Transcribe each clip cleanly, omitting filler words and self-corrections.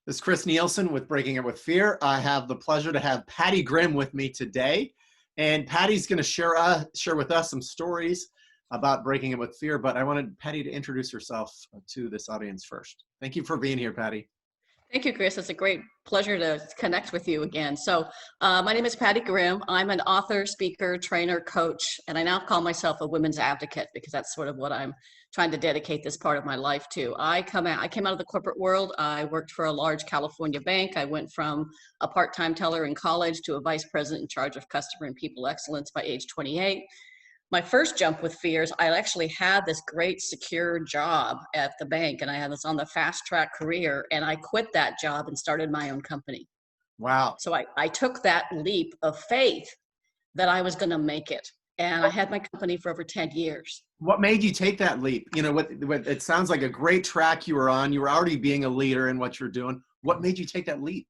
This is Chris Nielsen with Breaking It with Fear. I have the pleasure to have Pattie Grimm with me today. And Pattie's going to share with us some stories about breaking it with fear. But I wanted Pattie to introduce herself to this audience first. Thank you for being here, Pattie. Thank you, Chris. It's a great pleasure to connect with you again. My name is Pattie Grimm. I'm an author, speaker, trainer, coach, and I now call myself a women's advocate because that's sort of what I'm trying to dedicate this part of my life to. I came out of the corporate world. I worked for a large California bank. I went from a part-time teller in college to a vice president in charge of customer and people excellence by age 28. My first jump with fears, I actually had this great secure job at the bank and I had this on the fast track career, and I quit that job and started my own company. Wow. So I took that leap of faith that I was going to make it. And I had my company for over 10 years. What made you take that leap? You know, what it sounds like a great track you were on. You were already being a leader in what you're doing. What made you take that leap?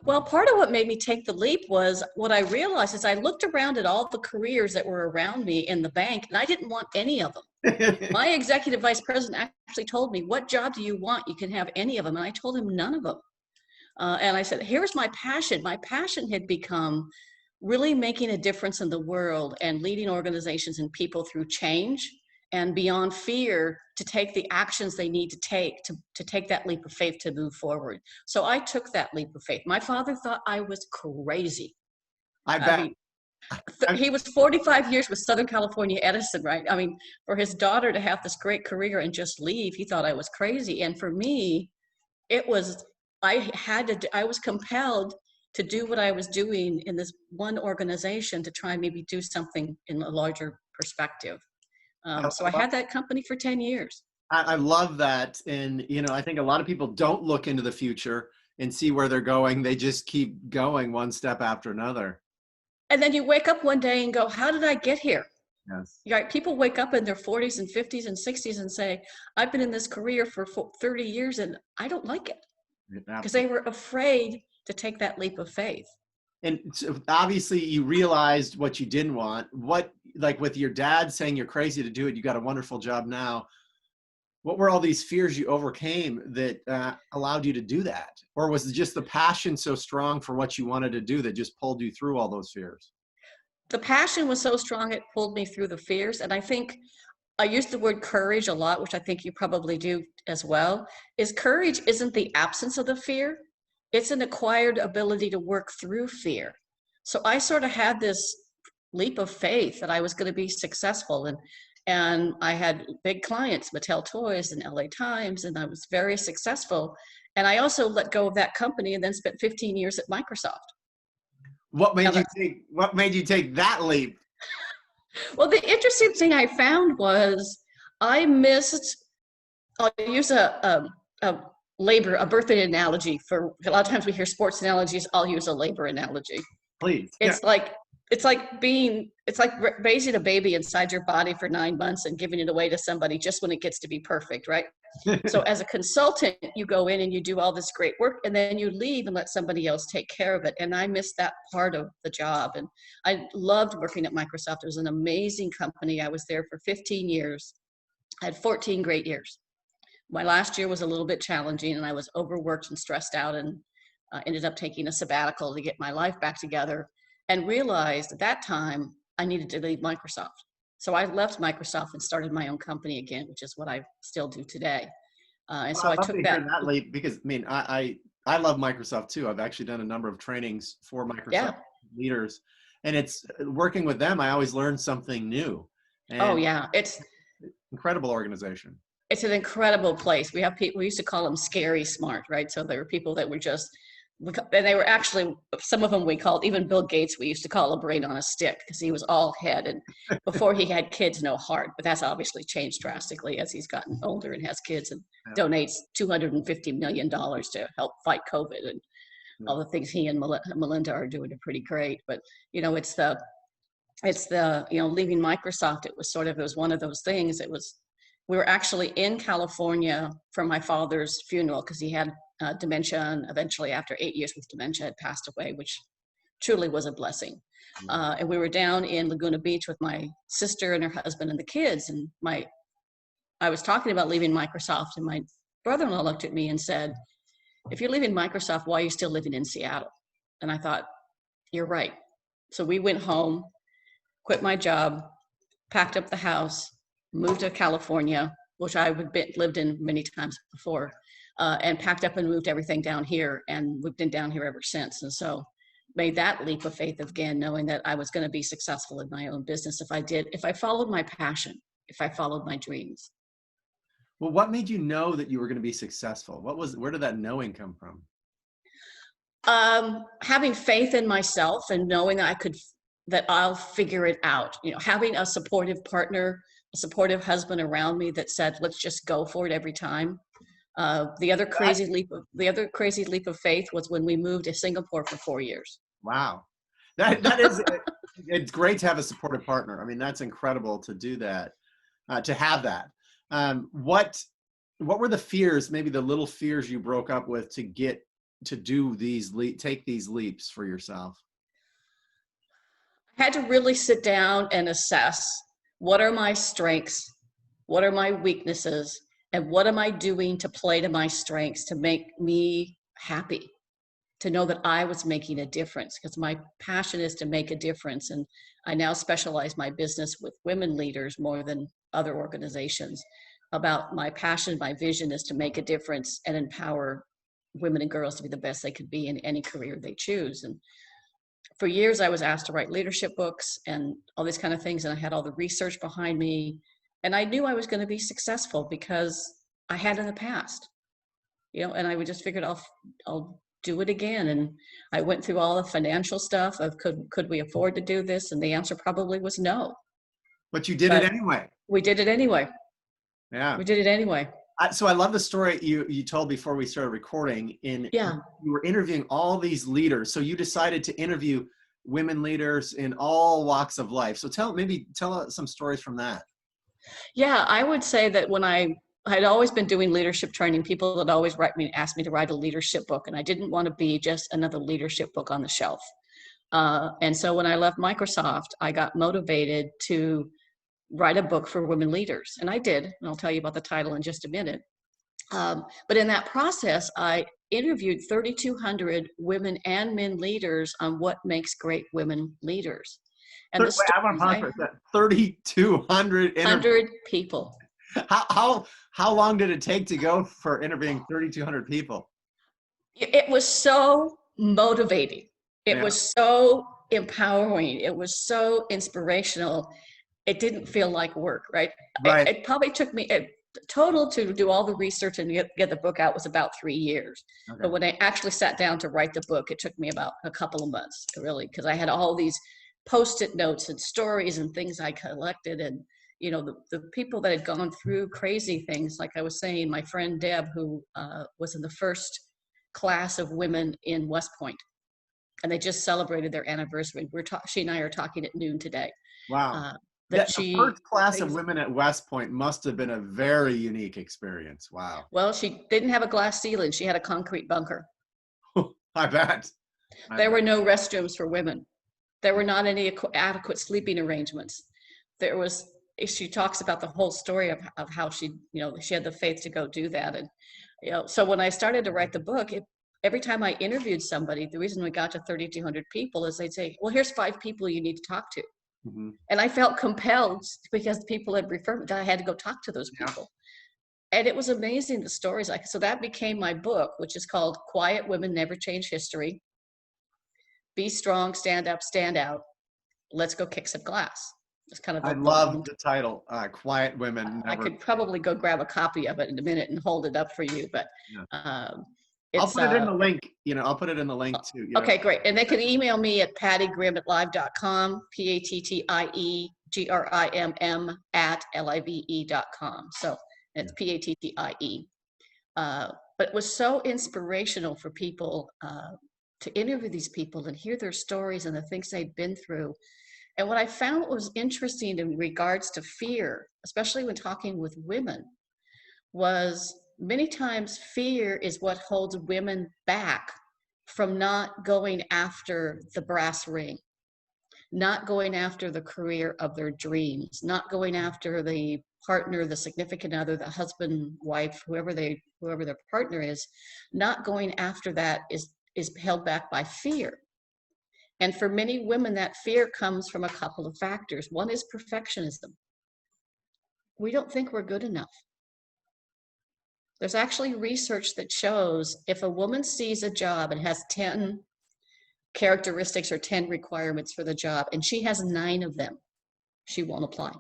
Well, part of what made me take the leap was what I realized is I looked around at all the careers that were around me in the bank, and I didn't want any of them. My executive vice president actually told me, "What job do you want? You can have any of them." And I told him none of them. And I said, here's my passion. My passion had become really making a difference in the world and leading organizations and people through change and beyond fear to take the actions they need to take that leap of faith to move forward. So I took that leap of faith. My father thought I was crazy. I bet. He was 45 years with Southern California Edison, right? I mean, for his daughter to have this great career and just leave, he thought I was crazy. And for me, I was compelled to do what I was doing in this one organization to try and maybe do something in a larger perspective. So I had that company for 10 years. I love that. And, you know, I think a lot of people don't look into the future and see where they're going. They just keep going one step after another. And then you wake up one day and go, how did I get here? Yes. Right? People wake up in their 40s and 50s and 60s and say, I've been in this career for 30 years and I don't like it. Because they were afraid to take that leap of faith. And so obviously you realized what you didn't want. What, like with your dad saying you're crazy to do it, you got a wonderful job now. What were all these fears you overcame that allowed you to do that? Or was it just the passion so strong for what you wanted to do that just pulled you through all those fears? The passion was so strong, it pulled me through the fears. And I think I use the word courage a lot, which I think you probably do as well, is courage isn't the absence of the fear. It's an acquired ability to work through fear. So I sort of had this leap of faith that I was going to be successful. And I had big clients, Mattel Toys and LA Times, and I was very successful. And I also let go of that company and then spent 15 years at Microsoft. What made you take that leap? Well, the interesting thing I found was I missed, I'll use a birthday analogy. For a lot of times we hear sports analogies, I'll use a labor analogy. Please. It's like raising a baby inside your body for 9 months and giving it away to somebody just when it gets to be perfect, right? So as a consultant, you go in and you do all this great work and then you leave and let somebody else take care of it. And I missed that part of the job. And I loved working at Microsoft. It was an amazing company. I was there for 15 years. I had 14 great years. My last year was a little bit challenging and I was overworked and stressed out and ended up taking a sabbatical to get my life back together and realized at that time I needed to leave Microsoft. So I left Microsoft and started my own company again, which is what I still do today. And so I took that leap because I mean, I love Microsoft too. I've actually done a number of trainings for Microsoft leaders, and it's working with them. I always learn something new. And it's incredible organization. It's an incredible place. We have people, we used to call them scary smart, right? So there were people that were just, and they were actually, some of them we called, even Bill Gates, we used to call a brain on a stick because he was all head. And before he had kids, no heart. But that's obviously changed drastically as he's gotten older and has kids and donates $250 million to help fight COVID. And all the things he and Melinda are doing are pretty great. But, you know, it's the, you know, leaving Microsoft, it was one of those things. We were actually in California for my father's funeral because he had dementia, and eventually after 8 years with dementia had passed away, which truly was a blessing. And we were down in Laguna Beach with my sister and her husband and the kids. And I was talking about leaving Microsoft, and my brother-in-law looked at me and said, if you're leaving Microsoft, why are you still living in Seattle? And I thought, you're right. So we went home, quit my job, packed up the house, moved to California, which I had lived in many times before, and packed up and moved everything down here, and we've been down here ever since. And so made that leap of faith again, knowing that I was going to be successful in my own business if I followed my passion, if I followed my dreams. Well, what made you know that you were going to be successful? Where did that knowing come from? Having faith in myself and knowing that I'll figure it out. You know, having a supportive partner, a supportive husband around me that said, let's just go for it every time. The other crazy leap of faith was when we moved to Singapore for 4 years. Wow. That is, it's great to have a supportive partner. I mean, that's incredible to do that, to have that. What were the fears, maybe the little fears you broke up with to get to do take these leaps for yourself? I had to really sit down and assess, what are my strengths? What are my weaknesses? And what am I doing to play to my strengths to make me happy? To know that I was making a difference, because my passion is to make a difference. And I now specialize my business with women leaders more than other organizations. About my passion, my vision is to make a difference and empower women and girls to be the best they could be in any career they choose. And for years, I was asked to write leadership books and all these kind of things. And I had all the research behind me. And I knew I was going to be successful because I had in the past, you know, and I would just figured I'll do it again. And I went through all the financial stuff of could we afford to do this? And the answer probably was no. But you did it anyway. We did it anyway. Yeah. We did it anyway. So I love the story you told before we started recording. You were interviewing all these leaders. So you decided to interview women leaders in all walks of life. So tell us some stories from that. Yeah, I would say that when I had always been doing leadership training, people would always ask me to write a leadership book, and I didn't want to be just another leadership book on the shelf. And so when I left Microsoft, I got motivated to write a book for women leaders, and I did, and I'll tell you about the title in just a minute. But in that process, I interviewed 3,200 women and men leaders on what makes great women leaders. And Wait, I want to pause for that. 3,200 people. How long did it take to go for interviewing 3,200 people? It was so motivating. It was so empowering. It was so inspirational. It didn't feel like work, right? It probably took me total to do all the research and get the book out was about 3 years. Okay. But when I actually sat down to write the book, it took me about a couple of months, really, because I had all these Post-it notes and stories and things I collected. And, you know, the people that had gone through crazy things, like I was saying, my friend Deb, who was in the first class of women in West Point, and they just celebrated their anniversary. She and I are talking at noon today. Wow. The first class of women at West Point must have been a very unique experience. Wow. Well, she didn't have a glass ceiling. She had a concrete bunker. I bet. There were no restrooms for women. There were not any adequate sleeping arrangements. She talks about the whole story of how she had the faith to go do that. And, you know, so when I started to write the book, every time I interviewed somebody, the reason we got to 3,200 people is they'd say, well, here's 5 people you need to talk to. Mm-hmm. And I felt compelled, because people had referred me, that I had to go talk to those people. And it was amazing, the stories. So that became my book, which is called Quiet Women Never Change History. Be strong, stand up, stand out. Let's go kick some glass. It's kind of. I love the title, Quiet Women Never. I could probably go grab a copy of it in a minute and hold it up for you, but I'll put it in the link. I'll put it in the link too. Okay, great. And they can email me at pattiegrimm@live.com, pattiegrimm@live.com. So it's pattie. But it was so inspirational for people to interview these people and hear their stories and the things they'd been through. And what I found was interesting in regards to fear, especially when talking with women, was many times fear is what holds women back from not going after the brass ring, not going after the career of their dreams, not going after the partner, the significant other, the husband, wife, whoever their partner is, not going after that is held back by fear. And for many women, that fear comes from a couple of factors. One is perfectionism. We don't think we're good enough. There's actually research that shows if a woman sees a job and has 10 characteristics or 10 requirements for the job, and she has 9 of them, she won't apply.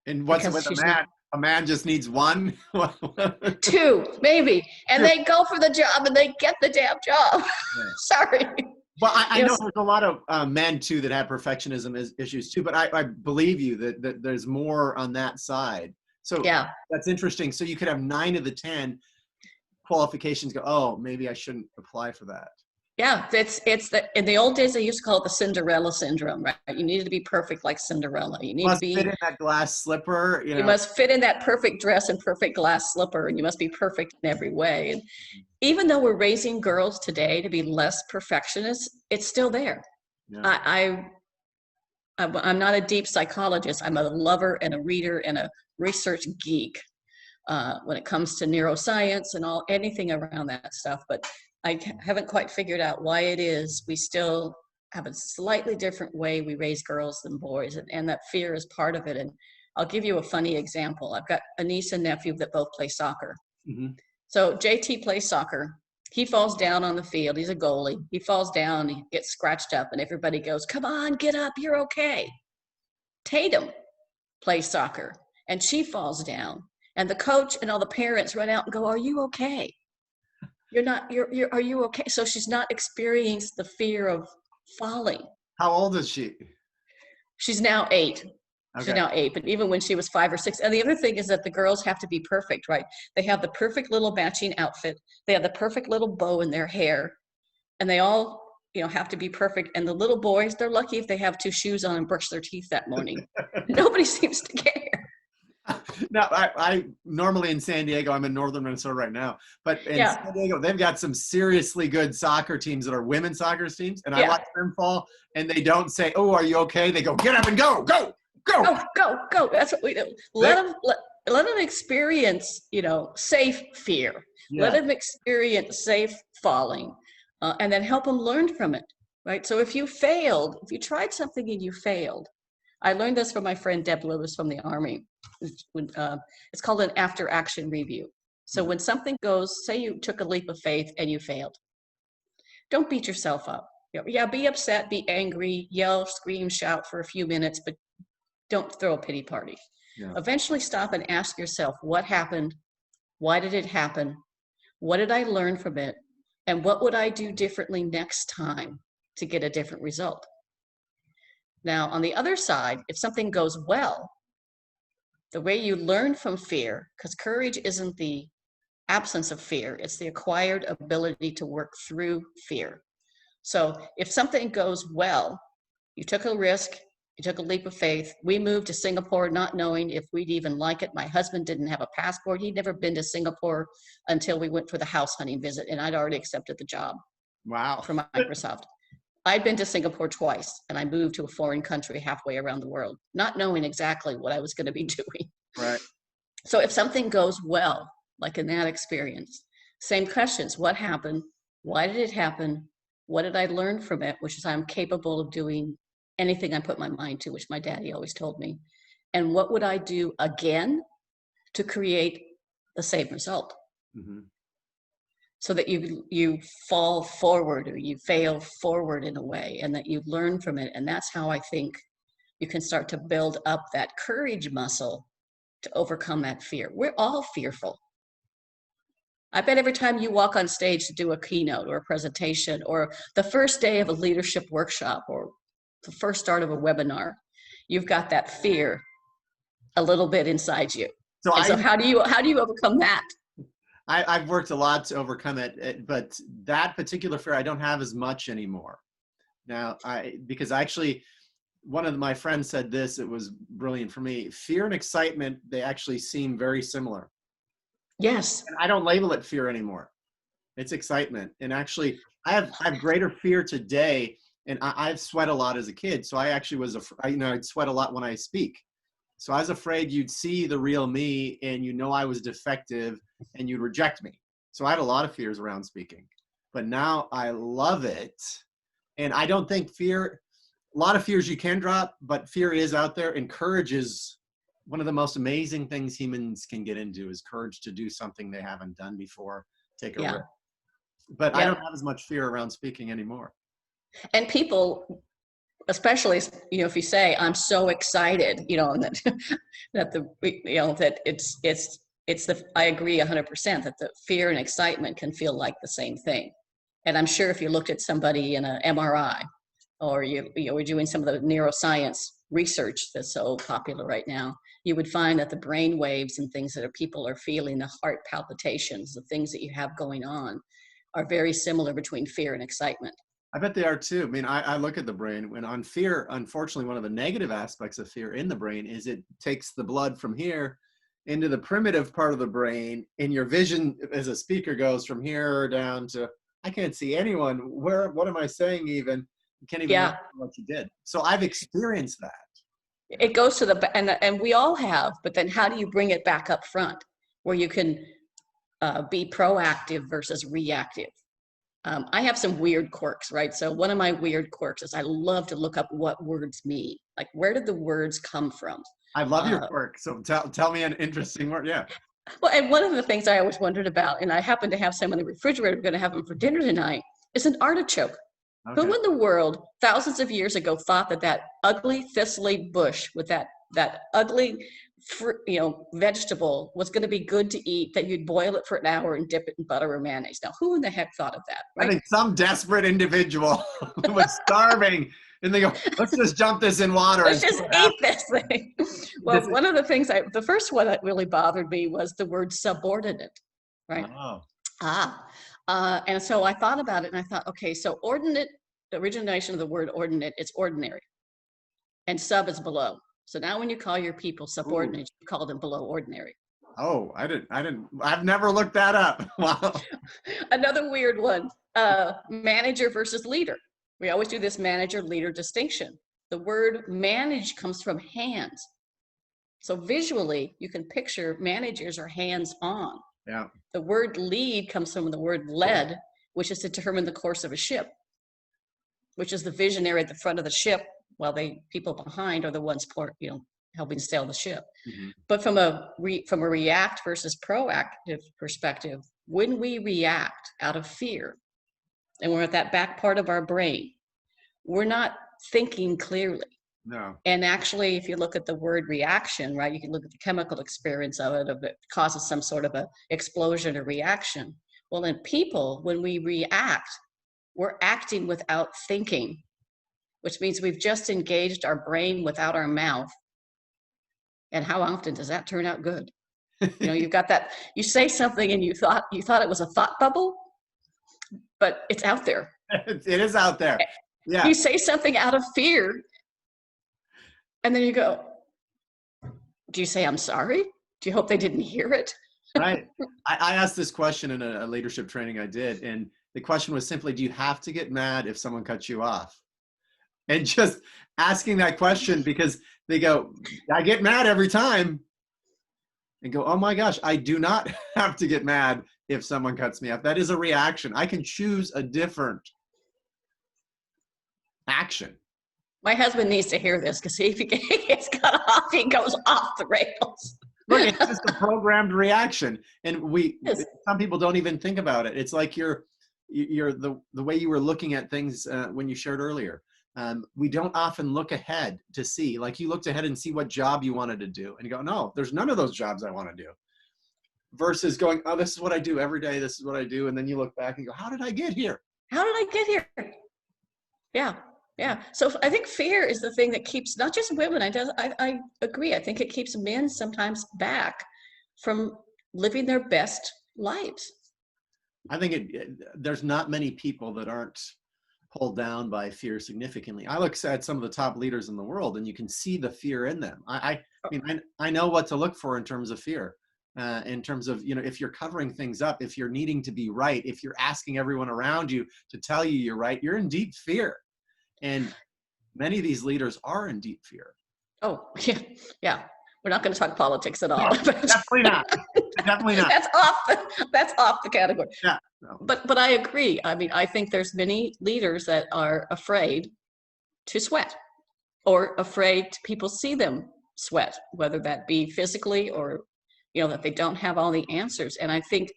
And what's with a man? A man just needs 1? 2, maybe. And they go for the job and they get the damn job. Yeah. Sorry. Well, I know there's a lot of men too that have perfectionism issues too, but I believe you that there's more on that side. So yeah, that's interesting. So you could have 9 of the 10 qualifications go, oh, maybe I shouldn't apply for that. Yeah, in the old days they used to call it the Cinderella syndrome, right? You needed to be perfect like Cinderella. You need to be fit in that glass slipper. You must fit in that perfect dress and perfect glass slipper, and you must be perfect in every way. And even though we're raising girls today to be less perfectionists, it's still there. Yeah. I'm not a deep psychologist. I'm a lover and a reader and a research geek when it comes to neuroscience and anything around that stuff. But I haven't quite figured out why it is we still have a slightly different way we raise girls than boys, and that fear is part of it. And I'll give you a funny example. I've got a niece and nephew that both play soccer. Mm-hmm. So JT plays soccer. He falls down on the field. He's a goalie. He falls down, he gets scratched up, and everybody goes, come on, get up, you're okay. Tatum plays soccer, and she falls down. And the coach and all the parents run out and go, are you okay? Are you okay? So she's not experienced the fear of falling. How old is she? She's now 8. Okay. She's now 8, but even when she was 5 or 6. And the other thing is that the girls have to be perfect, right? They have the perfect little matching outfit. They have the perfect little bow in their hair. And they all, have to be perfect. And the little boys, they're lucky if they have 2 shoes on and brush their teeth that morning. Nobody seems to care. No, I normally in San Diego, I'm in northern Minnesota right now, but in San Diego, they've got some seriously good soccer teams that are women's soccer teams. And I watch them fall, and they don't say, oh, are you okay? They go, get up and go. Go. That's what we do. Let them experience, safe fear. Yeah. Let them experience safe falling, and then help them learn from it, right? So if you tried something and you failed, I learned this from my friend Deb Lewis from the Army. It's called an after action review. So when something goes, say you took a leap of faith and you failed, don't beat yourself up. Yeah, be upset, be angry, yell, scream, shout for a few minutes, but don't throw a pity party. Yeah. Eventually stop and ask yourself, what happened? Why did it happen? What did I learn from it? And what would I do differently next time to get a different result? Now, on the other side, if something goes well, the way you learn from fear, because courage isn't the absence of fear, it's the acquired ability to work through fear. So if something goes well, you took a risk, you took a leap of faith. We moved to Singapore not knowing if we'd even like it. My husband didn't have a passport. He'd never been to Singapore until we went for the house hunting visit, and I'd already accepted the job. Wow. From Microsoft. I'd been to Singapore twice, and I moved to a foreign country halfway around the world, not knowing exactly what I was going to be doing. Right. So if something goes well, like in that experience, same questions. What happened? Why did it happen? What did I learn from it? Which is I'm capable of doing anything I put my mind to, which my daddy always told me. And what would I do again to create the same result? Mm-hmm. So that you fall forward or you fail forward in a way, and that you learn from it. And that's how I think you can start to build up that courage muscle to overcome that fear. We're all fearful. I bet every time you walk on stage to do a keynote or a presentation or the first day of a leadership workshop or the first start of a webinar, you've got that fear a little bit inside you. So how do you overcome that? I've worked a lot to overcome it, but that particular fear, I don't have as much anymore. Now, because actually, one of my friends said this, it was brilliant for me. Fear and excitement, they actually seem very similar. Yes. And I don't label it fear anymore. It's excitement. And actually, I have greater fear today, and I've sweat a lot as a kid. So I actually I'd sweat a lot when I speak. So I was afraid you'd see the real me and I was defective and you'd reject me. So I had a lot of fears around speaking, but now I love it. And I don't think fear, a lot of fears you can drop, but fear is out there, and courage is one of the most amazing things humans can get into, is courage to do something they haven't done before, take a Yeah. risk. But I Yeah. don't have as much fear around speaking anymore. And people, especially, if you say, I'm so excited, and that, that I agree 100% that the fear and excitement can feel like the same thing. And I'm sure if you looked at somebody in an MRI, or we're doing some of the neuroscience research that's so popular right now, you would find that the brain waves and things that people are feeling, the heart palpitations, the things that you have going on, are very similar between fear and excitement. I bet they are too. I mean, I look at the brain when on fear, unfortunately, one of the negative aspects of fear in the brain is it takes the blood from here into the primitive part of the brain, and your vision as a speaker goes from here down to, I can't see anyone. What am I saying even? You can't even remember what you did. So I've experienced that. It goes to and we all have, but then how do you bring it back up front where you can be proactive versus reactive? I have some weird quirks, right? So one of my weird quirks is I love to look up what words mean. Like, where did the words come from? I love your quirk. So tell me an interesting word. Yeah. Well, and one of the things I always wondered about, and I happen to have some in the refrigerator, we're going to have them for dinner tonight, is an artichoke. Okay. Who in the world, thousands of years ago, thought that ugly thistly bush with that ugly vegetable was going to be good to eat, that you'd boil it for an hour and dip it in butter or mayonnaise? Now, who in the heck thought of that, right? I think some desperate individual was starving and they go, let's just jump this in water. Let's just eat this thing. Well, one of the things, the first one that really bothered me was the word subordinate, right? Oh. And so I thought about it and I thought, okay, so ordinate, the origination of the word ordinate, it's ordinary. And sub is below. So now when you call your people subordinate, you call them below ordinary. Oh, I've never looked that up. Wow. Another weird one, manager versus leader. We always do this manager-leader distinction. The word manage comes from hands. So visually, you can picture managers are hands-on. Yeah. The word lead comes from the word led, which is to determine the course of a ship, which is the visionary at the front of the ship, while the people behind are the ones helping sail the ship. Mm-hmm. But from a react versus proactive perspective, when we react out of fear, and we're at that back part of our brain, we're not thinking clearly. No. And actually, if you look at the word reaction, right, you can look at the chemical experience of it, if it causes some sort of a explosion or reaction. Well, in people, when we react, we're acting without thinking, which means we've just engaged our brain without our mouth. And how often does that turn out good? You've got that, you say something and you thought it was a thought bubble, but it's out there. It is out there. Yeah. You say something out of fear, and then you go, do you say, I'm sorry? Do you hope they didn't hear it? Right. I asked this question in a leadership training I did, and the question was simply, do you have to get mad if someone cuts you off? And just asking that question, because they go, I get mad every time. And go, oh my gosh, I do not have to get mad if someone cuts me off. That is a reaction. I can choose a different action. My husband needs to hear this, because if he gets cut off, he goes off the rails. Look, it's just a programmed reaction. And some people don't even think about it. It's like you're the way you were looking at things when you shared earlier. We don't often look ahead to see, like you looked ahead and see what job you wanted to do, and you go, no, there's none of those jobs I want to do. Versus going, oh, this is what I do every day. This is what I do. And then you look back and go, how did I get here? How did I get here? Yeah. Yeah. So I think fear is the thing that keeps not just women. I agree. I think it keeps men sometimes back from living their best lives. I think there's not many people that aren't pulled down by fear significantly. I look at some of the top leaders in the world, and you can see the fear in them. I mean, I know what to look for in terms of fear, in terms of, if you're covering things up, if you're needing to be right, if you're asking everyone around you to tell you you're right, you're in deep fear. And many of these leaders are in deep fear. Oh, yeah. Yeah. We're not going to talk politics at No, all. definitely not. Definitely not. That's off the category. Yeah. No. But I agree. I mean, I think there's many leaders that are afraid to sweat, or afraid people see them sweat, whether that be physically or, that they don't have all the answers. And I think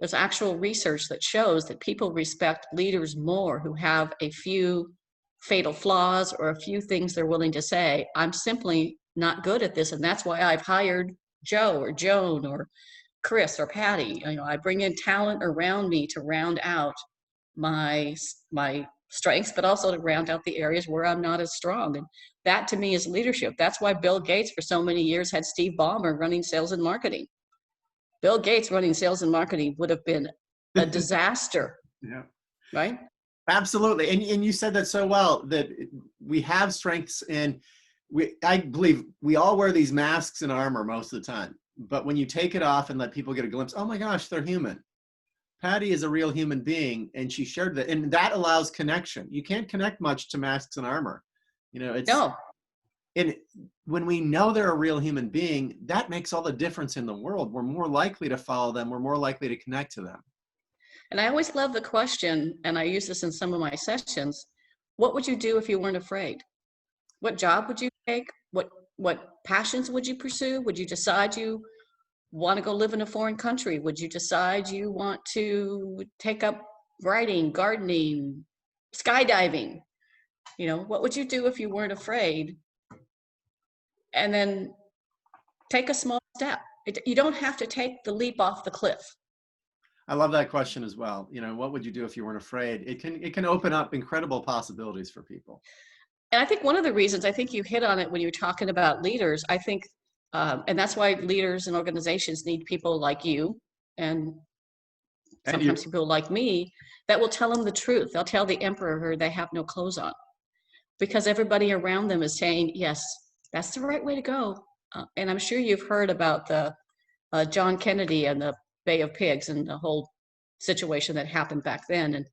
there's actual research that shows that people respect leaders more who have a few fatal flaws or a few things they're willing to say, I'm simply not good at this. And that's why I've hired Joe or Joan or Chris or Patty. I bring in talent around me to round out my strengths, but also to round out the areas where I'm not as strong. And that to me is leadership. That's why Bill Gates for so many years had Steve Ballmer running sales and marketing. Bill Gates running sales and marketing would have been a disaster. Yeah. Right? Absolutely. And you said that so well, that we have strengths, and I believe we all wear these masks and armor most of the time. But when you take it off and let people get a glimpse, oh my gosh, they're human. Pattie is a real human being, and she shared that, and that allows connection. You can't connect much to masks and armor. No. And when we know they're a real human being, that makes all the difference in the world. We're more likely to follow them. We're more likely to connect to them. And I always love the question, and I use this in some of my sessions, what would you do if you weren't afraid? What job would you take? What passions would you pursue? Would you decide you want to go live in a foreign country? Would you decide you want to take up writing, gardening, skydiving? What would you do if you weren't afraid? And then take a small step. You don't have to take the leap off the cliff. I love that question as well. What would you do if you weren't afraid? It can open up incredible possibilities for people. And I think one of the reasons, I think you hit on it when you were talking about leaders, I think, and that's why leaders and organizations need people like you and sometimes people like me that will tell them the truth. They'll tell the emperor they have no clothes on, because everybody around them is saying, yes, that's the right way to go. And I'm sure you've heard about the John Kennedy and the Bay of Pigs and the whole situation that happened back then. And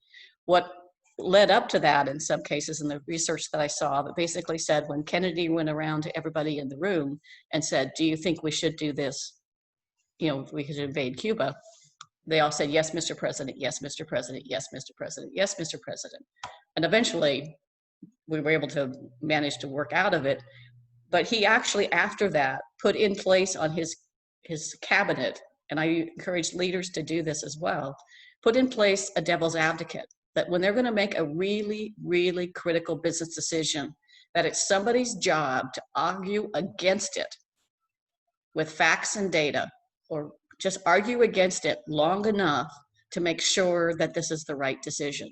what led up to that in some cases in the research that I saw, that basically said when Kennedy went around to everybody in the room and said, do you think we should do this? We could invade Cuba. They all said, yes, Mr. President, yes, Mr. President, yes, Mr. President, yes, Mr. President. And eventually we were able to manage to work out of it. But he actually, after that, put in place on his cabinet, and I encourage leaders to do this as well, put in place a devil's advocate, that when they're going to make a really, really critical business decision, that it's somebody's job to argue against it with facts and data, or just argue against it long enough to make sure that this is the right decision.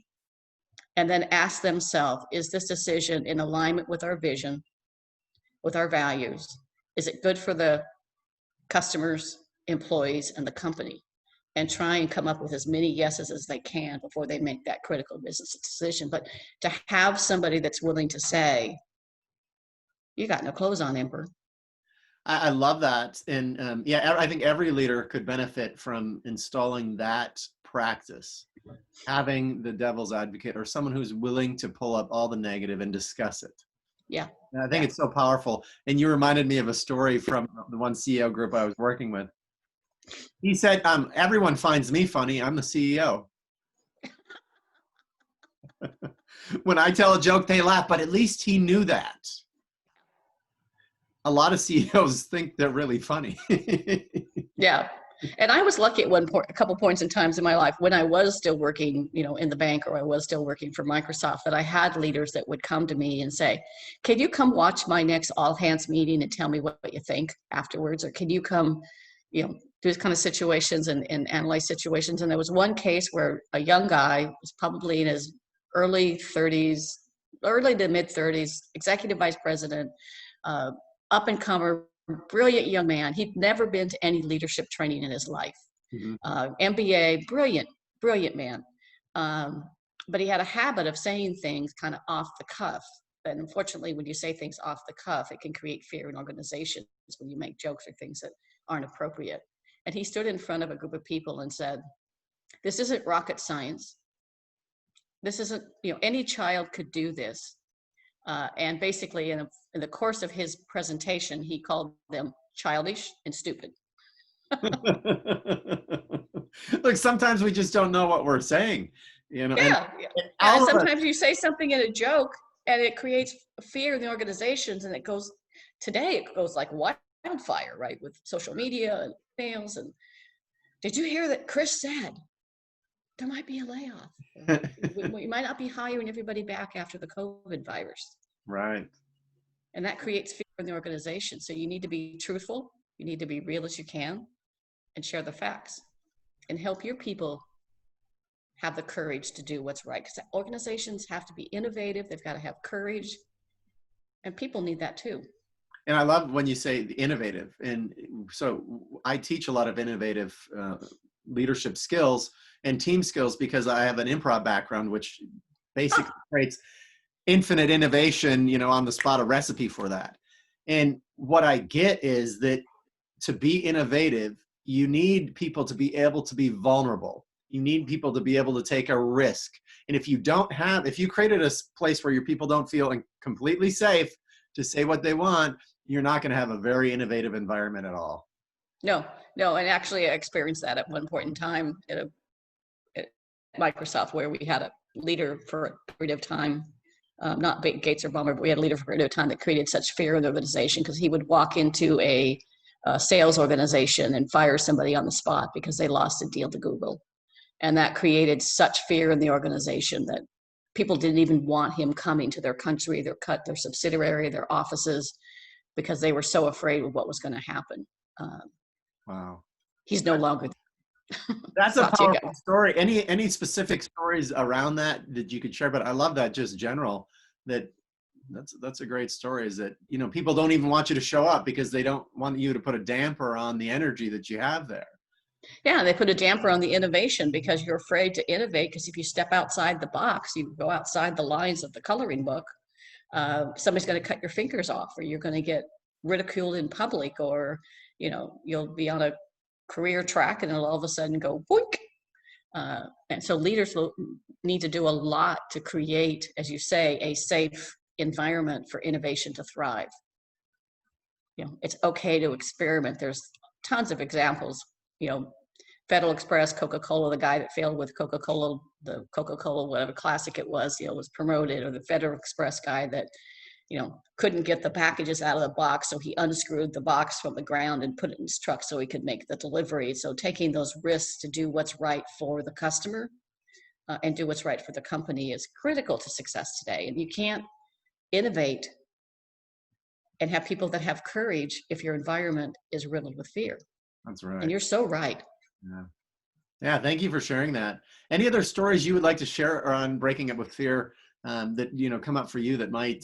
And then ask themselves, is this decision in alignment with our vision, with our values? Is it good for the customers, employees, and the company? And try and come up with as many yeses as they can before they make that critical business decision. But to have somebody that's willing to say, you got no clothes on, Emperor. I love that. And I think every leader could benefit from installing that practice, having the devil's advocate or someone who's willing to pull up all the negative and discuss it. Yeah. And I think it's so powerful. And you reminded me of a story from the one CEO group I was working with. He said, everyone finds me funny. I'm the CEO. When I tell a joke, they laugh, but at least he knew that. A lot of CEOs think they're really funny. Yeah. And I was lucky at a couple points in times in my life when I was still working, in the bank, or I was still working for Microsoft, that I had leaders that would come to me and say, can you come watch my next all hands meeting and tell me what you think afterwards? Or can you come, those kind of situations and analyze situations. And there was one case where a young guy was probably in his early to mid 30s, executive vice president, up and comer, brilliant young man. He'd never been to any leadership training in his life. Mm-hmm. MBA, brilliant man. But he had a habit of saying things kind of off the cuff. And unfortunately, when you say things off the cuff, it can create fear in organizations when you make jokes or things that aren't appropriate. And he stood in front of a group of people and said, this isn't rocket science. This isn't, any child could do this. And basically in the course of his presentation, he called them childish and stupid. Look, sometimes we just don't know what we're saying, and Yeah, yeah. Yeah, and all of us. sometimes you say something in a joke and it creates fear in the organizations, and today it goes like wildfire, right? With social media and emails. And did you hear that Chris said there might be a layoff? We might not be hiring everybody back after the COVID virus. Right. And that creates fear in the organization. So you need to be truthful. You need to be real as you can and share the facts and help your people have the courage to do what's right. Because organizations have to be innovative. They've got to have courage. And people need that too. And I love when you say innovative. And so I teach a lot of innovative leadership skills and team skills because I have an improv background, which basically creates infinite innovation, on the spot, a recipe for that. And what I get is that to be innovative, you need people to be able to be vulnerable. You need people to be able to take a risk. And if you created a place where your people don't feel completely safe to say what they want, you're not going to have a very innovative environment at all. No. And actually I experienced that at one point in time at Microsoft, where we had a leader for a period of time, not Gates or Ballmer, but we had a leader for a period of time that created such fear in the organization because he would walk into a sales organization and fire somebody on the spot because they lost a deal to Google. And that created such fear in the organization that people didn't even want him coming to their country, their subsidiary, their offices, because they were so afraid of what was going to happen. Wow. He's no longer there. That's a powerful story. Any specific stories around that you could share? But I love that just general, that's a great story, is that, people don't even want you to show up because they don't want you to put a damper on the energy that you have there. Yeah, they put a damper on the innovation because you're afraid to innovate, because if you step outside the box, you go outside the lines of the coloring book, somebody's going to cut your fingers off, or you're going to get ridiculed in public, or, you'll be on a career track and it'll all of a sudden go boink. And so leaders will need to do a lot to create, as you say, a safe environment for innovation to thrive. It's okay to experiment. There's tons of examples. Federal Express, Coca-Cola, the guy that failed with Coca-Cola, the Coca-Cola, whatever classic it was, was promoted, or the Federal Express guy that, couldn't get the packages out of the box. So he unscrewed the box from the ground and put it in his truck so he could make the delivery. So taking those risks to do what's right for the customer and do what's right for the company is critical to success today. And you can't innovate and have people that have courage if your environment is riddled with fear. That's right. And you're so right. Yeah. Thank you for sharing that. Any other stories you would like to share on breaking up with fear that, come up for you that might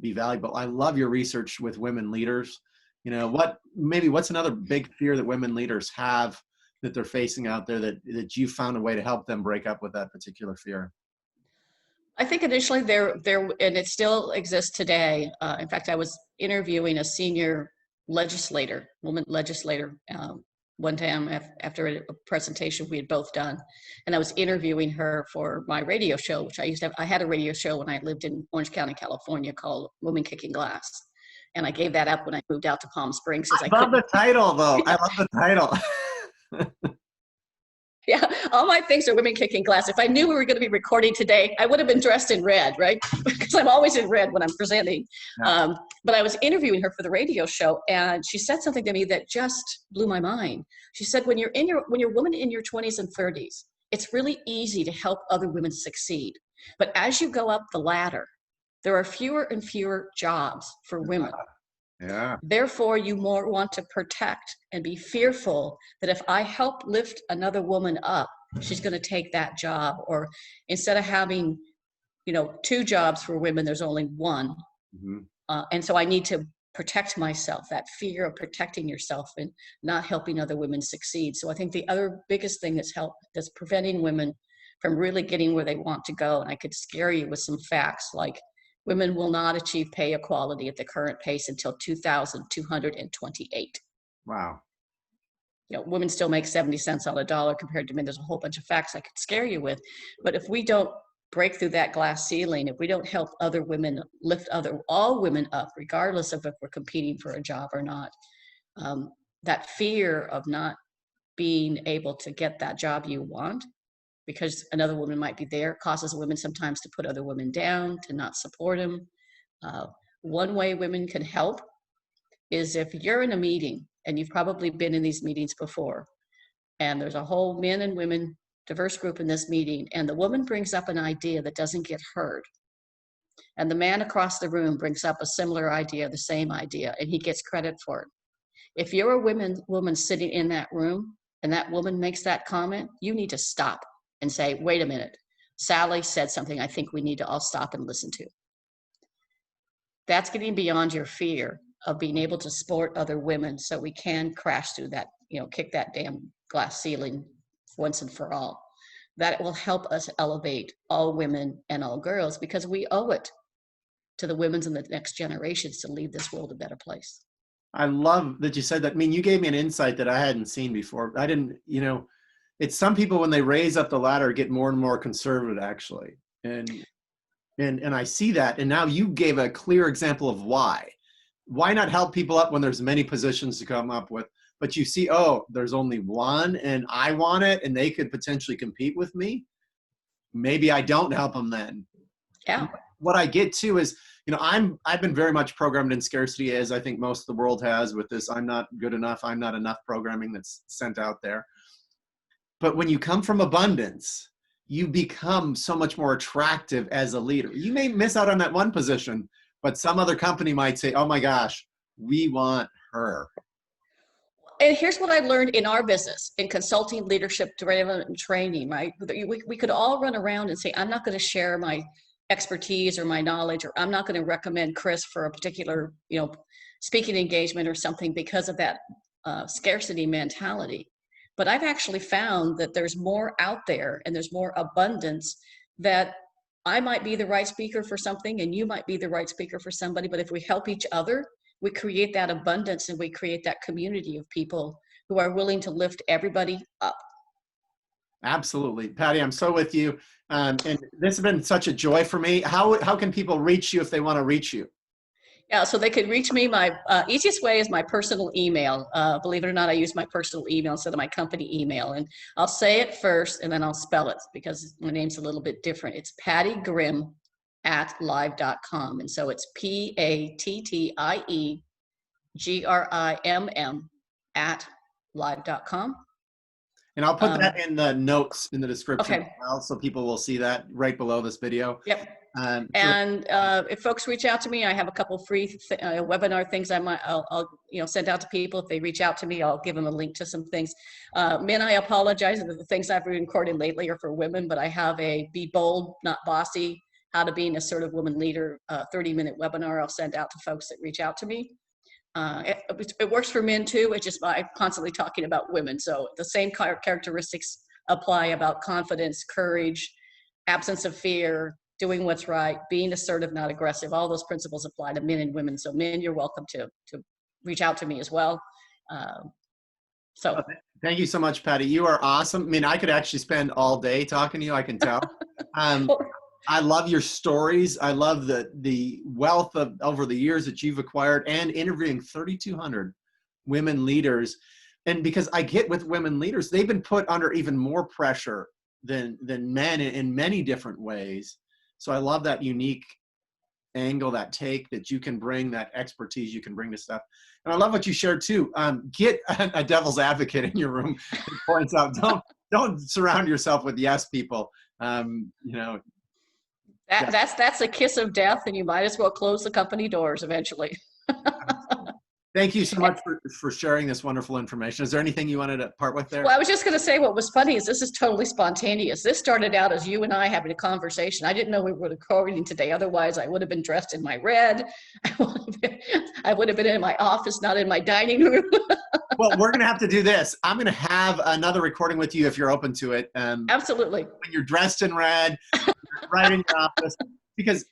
be valuable? I love your research with women leaders. What's another big fear that women leaders have that they're facing out there that you found a way to help them break up with that particular fear? I think initially there, and it still exists today. In fact, I was interviewing a senior woman legislator, one time after a presentation we had both done, and I was interviewing her for my radio show, which I had a radio show when I lived in Orange County, California, called Women Kicking Glass, and I gave that up when I moved out to Palm Springs. I love the title, though. I love the title. Yeah, all my things are women kicking glass. If I knew we were going to be recording today, I would have been dressed in red, right? Because I'm always in red when I'm presenting. Yeah. But I was interviewing her for the radio show, and she said something to me that just blew my mind. She said, when you're a woman in your 20s and 30s, it's really easy to help other women succeed. But as you go up the ladder, there are fewer and fewer jobs for women. Yeah. Therefore, you more want to protect and be fearful that if I help lift another woman up, she's going to take that job. Or instead of having, 2 jobs for women, there's only one. Mm-hmm. And so I need to protect myself, that fear of protecting yourself and not helping other women succeed. So I think the other biggest thing that's preventing women from really getting where they want to go, and I could scare you with some facts like, women will not achieve pay equality at the current pace until 2228. Wow. Women still make 70 cents on a dollar compared to men. There's a whole bunch of facts I could scare you with. But if we don't break through that glass ceiling, if we don't help other women lift all women up, regardless of if we're competing for a job or not, that fear of not being able to get that job you want because another woman might be there causes women sometimes to put other women down, to not support them. One way women can help is if you're in a meeting, and you've probably been in these meetings before, and there's a whole men and women diverse group in this meeting, and the woman brings up an idea that doesn't get heard, and the man across the room brings up a similar idea, the same idea, and he gets credit for it. If you're a woman sitting in that room and that woman makes that comment, you need to stop and say, wait a minute, Sally said something I think we need to all stop and listen to. That's getting beyond your fear of being able to support other women so we can crash through that, kick that damn glass ceiling once and for all. That will help us elevate all women and all girls because we owe it to the women in the next generations to leave this world a better place. I love that you said that. I mean, you gave me an insight that I hadn't seen before. I didn't, it's some people when they raise up the ladder get more and more conservative actually. And I see that. And now you gave a clear example of why. Why not help people up when there's many positions to come up with, but you see, oh, there's only one and I want it and they could potentially compete with me. Maybe I don't help them then. Yeah. What I get to is, I've been very much programmed in scarcity, as I think most of the world has, with this I'm not good enough, I'm not enough programming that's sent out there. But when you come from abundance, you become so much more attractive as a leader. You may miss out on that one position, but some other company might say, oh my gosh, we want her. And here's what I learned in our business, in consulting, leadership, development, and training, right? We could all run around and say, I'm not going to share my expertise or my knowledge, or I'm not going to recommend Chris for a particular, speaking engagement or something because of that scarcity mentality. But I've actually found that there's more out there and there's more abundance, that I might be the right speaker for something and you might be the right speaker for somebody. But if we help each other, we create that abundance and we create that community of people who are willing to lift everybody up. Absolutely. Pattie, I'm so with you. And this has been such a joy for me. How can people reach you if they want to reach you? Yeah, so they can reach me. My easiest way is my personal email. Believe it or not, I use my personal email instead of my company email. And I'll say it first and then I'll spell it because my name's a little bit different. It's Pattie Grimm @live.com. And so it's PATTIEGRIMM @live.com. And I'll put that in the notes in the description okay. as well, so people will see that right below this video. Yep. And if folks reach out to me, I have a couple free webinar things I'll send out to people. If they reach out to me, I'll give them a link to some things. Men, I apologize that the things I've been recording lately are for women, but I have a Be Bold, Not Bossy, How to Be an Assertive Woman Leader 30-minute webinar I'll send out to folks that reach out to me. It works for men too. It's just I'm constantly talking about women. So the same characteristics apply about confidence, courage, absence of fear, doing what's right, being assertive, not aggressive. All those principles apply to men and women. So men, you're welcome to reach out to me as well. Thank you so much, Pattie. You are awesome. I mean, I could actually spend all day talking to you, I can tell. I love your stories. I love the wealth of over the years that you've acquired and interviewing 3,200 women leaders. And because I get with women leaders, they've been put under even more pressure than men in many different ways. So I love that unique angle, that take that you can bring, that expertise you can bring to stuff. And I love what you shared too. Get a devil's advocate in your room that points out, don't surround yourself with yes people. That's a kiss of death, and you might as well close the company doors eventually. Thank you so much for sharing this wonderful information. Is there anything you wanted to part with there? Well, I was just going to say what was funny is this is totally spontaneous. This started out as you and I having a conversation. I didn't know we were recording today. Otherwise, I would have been dressed in my red. I would have been in my office, not in my dining room. Well, we're going to have to do this. I'm going to have another recording with you if you're open to it. Absolutely. When you're dressed in red, right in your office, because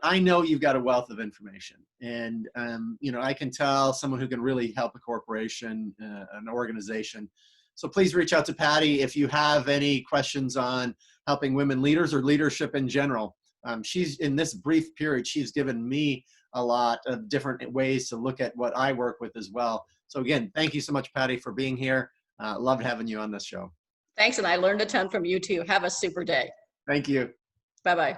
I know you've got a wealth of information, and I can tell someone who can really help a corporation, an organization. So please reach out to Pattie if you have any questions on helping women leaders or leadership in general. She's in this brief period, she's given me a lot of different ways to look at what I work with as well. So again, thank you so much, Patty, for being here. Loved having you on this show. Thanks, and I learned a ton from you too. Have a super day. Thank you. Bye-bye.